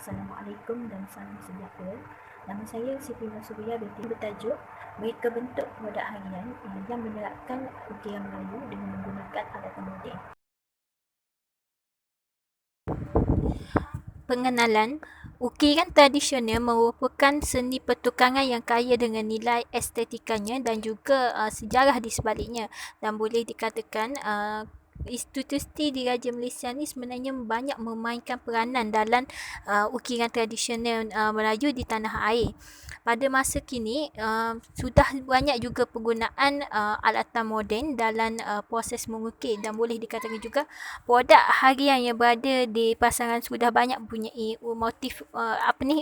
Assalamualaikum dan salam sejahtera. Nama saya Siti Masuria binti bertajuk Mereka Bentuk Produk Harian yang menerapkan ukiran Melayu dengan menggunakan alat moden. Pengenalan, ukiran tradisional merupakan seni pertukangan yang kaya dengan nilai estetikanya dan juga sejarah di sebaliknya, dan boleh dikatakan institusi di Raja Malaysia ni sebenarnya banyak memainkan peranan dalam ukiran tradisional Melayu di tanah air. Pada masa kini, sudah banyak juga penggunaan alatan moden dalam proses mengukir, dan boleh dikatakan juga produk harian yang berada di pasaran sudah banyak mempunyai motif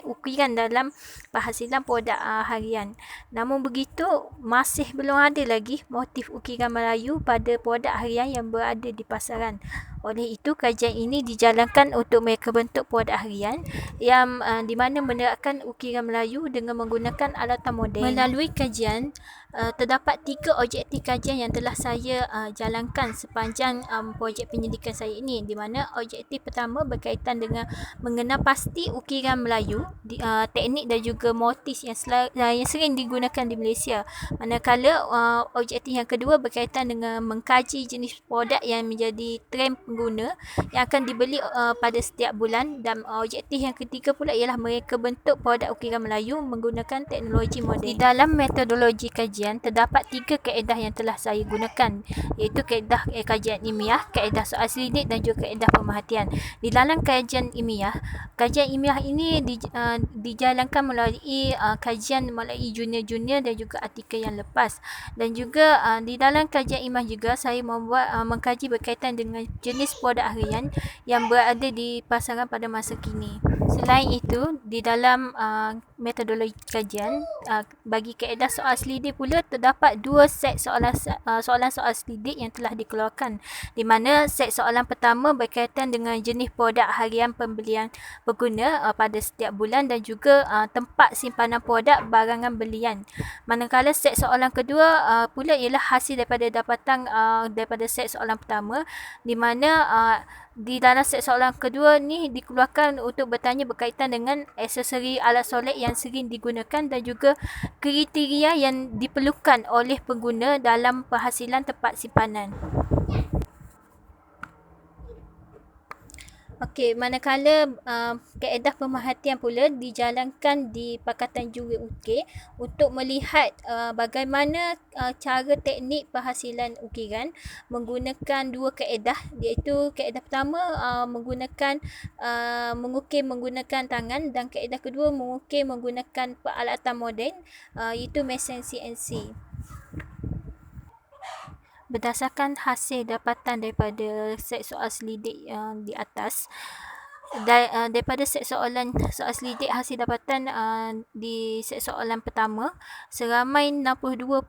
ukiran dalam penghasilan produk harian. Namun begitu, masih belum ada lagi motif ukiran Melayu pada produk harian yang berada di pasaran. Oleh itu, kajian ini dijalankan untuk mereka bentuk produk harian yang di mana menerapkan ukiran Melayu dengan menggunakan alatan moden. Melalui kajian, terdapat 3 objektif kajian yang telah saya jalankan sepanjang projek penyelidikan saya ini, di mana objektif pertama berkaitan dengan mengenal pasti ukiran Melayu, teknik dan juga motif yang sering digunakan di Malaysia. Manakala objektif yang kedua berkaitan dengan mengkaji jenis produk yang menjadi trend pengguna yang akan dibeli pada setiap bulan, dan objektif yang ketiga pula ialah mereka bentuk produk ukiran Melayu menggunakan teknologi moden. Di dalam metodologi kajian terdapat 3 kaedah yang telah saya gunakan, iaitu kaedah kajian ilmiah, kaedah soal selidik dan juga kaedah pemerhatian. Di dalam kajian ilmiah ini dijalankan melalui kajian melalui junior-junior dan juga artikel yang lepas, dan juga di dalam kajian ilmiah juga saya membuat mengkaji berkaitan dengan jenis produk harian yang berada di pasaran pada masa kini. Selain itu, di dalam metodologi kajian, bagi kaedah soal selidik pula terdapat 2 set soalan soal selidik yang telah dikeluarkan, di mana set soalan pertama berkaitan dengan jenis produk harian pembelian pengguna pada setiap bulan dan juga tempat simpanan produk barangan belian. Manakala set soalan kedua pula ialah hasil daripada dapatan daripada set soalan pertama, di mana di dalam set soalan kedua ni dikeluarkan untuk bertanya berkaitan dengan aksesori alat solek yang sering digunakan dan juga kriteria yang diperlukan oleh pengguna dalam penghasilan tempat simpanan. Okey, manakala kaedah pemerhatian pula dijalankan di Pakatan Juri Ukir untuk melihat bagaimana cara teknik penghasilan ukiran menggunakan 2 kaedah, iaitu kaedah pertama menggunakan mengukir menggunakan tangan, dan kaedah kedua mengukir menggunakan peralatan moden, iaitu mesin CNC. Berdasarkan hasil dapatan daripada set soal selidik yang di atas, daripada set soal selidik hasil dapatan di set soalan pertama, seramai 62.5%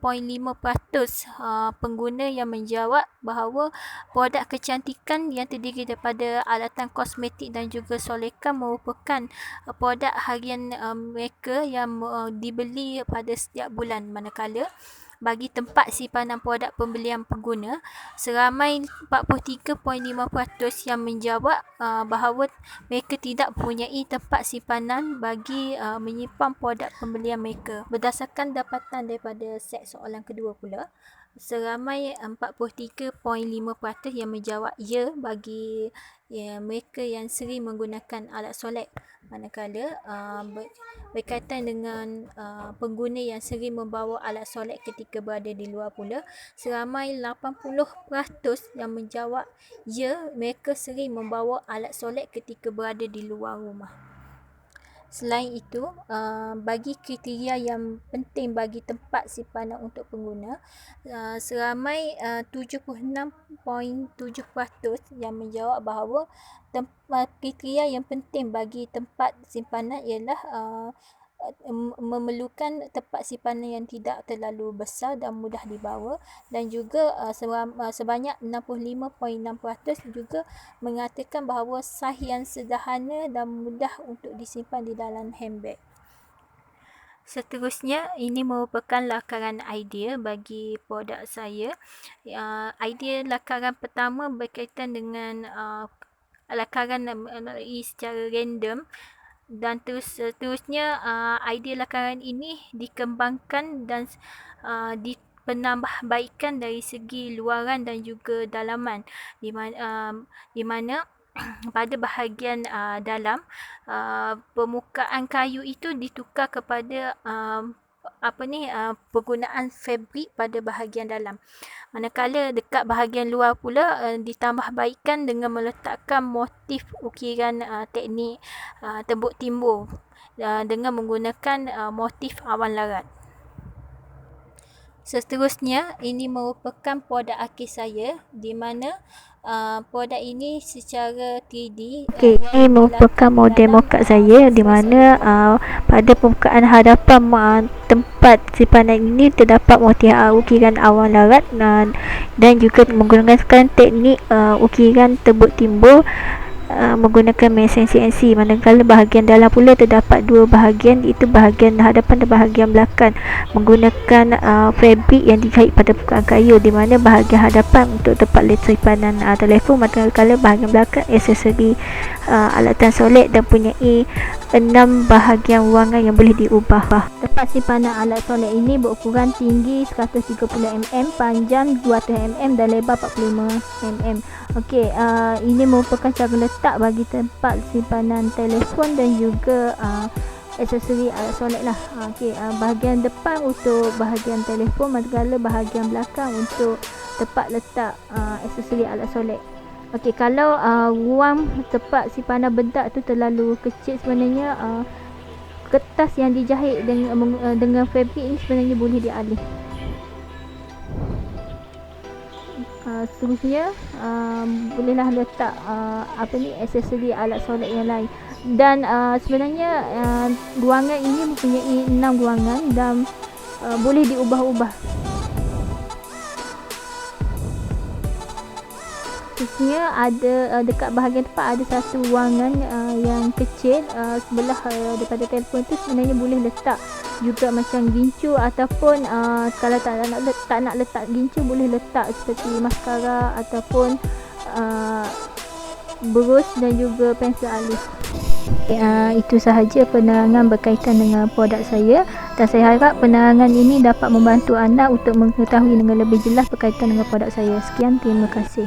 pengguna yang menjawab bahawa produk kecantikan yang terdiri daripada alatan kosmetik dan juga solekan merupakan produk harian mereka yang dibeli pada setiap bulan. Manakala bagi tempat simpanan produk pembelian pengguna, seramai 43.5% yang menjawab bahawa mereka tidak mempunyai tempat simpanan bagi menyimpan produk pembelian mereka. Berdasarkan dapatan daripada set soalan kedua pula, seramai 43.5% yang menjawab ya bagi mereka yang sering menggunakan alat solek. Manakala berkaitan dengan pengguna yang sering membawa alat solek ketika berada di luar pula, seramai 80% yang menjawab ya mereka sering membawa alat solek ketika berada di luar rumah. Selain itu, bagi kriteria yang penting bagi tempat simpanan untuk pengguna, seramai 76.7% yang menjawab bahawa kriteria yang penting bagi tempat simpanan ialah memerlukan tempat simpanan yang tidak terlalu besar dan mudah dibawa, dan juga sebanyak 65.6% juga mengatakan bahawa saiz yang sederhana dan mudah untuk disimpan di dalam handbag. Seterusnya, ini merupakan lakaran idea bagi produk saya. Idea lakaran pertama berkaitan dengan lakaran secara random dan seterusnya idea lakaran ini dikembangkan dan penambahbaikan dari segi luaran dan juga dalaman, di mana pada bahagian dalam permukaan kayu itu ditukar kepada penggunaan fabrik pada bahagian dalam. Manakala dekat bahagian luar pula ditambahbaikan dengan meletakkan motif ukiran teknik tembok timbul dengan menggunakan motif awan larat. Seterusnya, ini merupakan produk akhir saya di mana produk ini secara 3D. Okey, ini merupakan model mockup saya di mana pada permukaan hadapan tempat simpanan ini terdapat motif ukiran awan larat dan juga menggunakan teknik ukiran tembok timbul menggunakan mesin CNC. Manakala bahagian dalam pula terdapat dua bahagian, iaitu bahagian hadapan dan bahagian belakang, menggunakan fabrik yang dijahit pada permukaan kayu, di mana bahagian hadapan untuk tempat letak simpanan telefon, manakala bahagian belakang aksesori alatan solek dan mempunyai 6 bahagian ruangan yang boleh diubah. Tempat simpanan alat solek ini berukuran tinggi 130mm, panjang 200mm dan lebar 45mm. Okey, ini merupakan cara letak bagi tempat simpanan telefon dan juga aksesori alat solek lah. Okey, bahagian depan untuk bahagian telefon, manakala bahagian belakang untuk tempat letak aksesori alat solek. Okey, kalau ruang tempat simpanan bedak tu terlalu kecil, sebenarnya kertas yang dijahit dengan fabrik ni sebenarnya boleh dialih. Seterusnya bolehlah letak aksesori alat solek yang lain. Dan sebenarnya ruangan ini mempunyai 6 ruangan dan boleh diubah-ubah. Seterusnya ada dekat bahagian tempat ada satu ruangan yang kecil sebelah daripada telefon tu, sebenarnya boleh letak juga macam gincu, ataupun kalau tak nak letak gincu, boleh letak seperti maskara ataupun berus dan juga pensel alis. Itu sahaja penerangan berkaitan dengan produk saya, dan saya harap penerangan ini dapat membantu anda untuk mengetahui dengan lebih jelas berkaitan dengan produk saya. Sekian, terima kasih.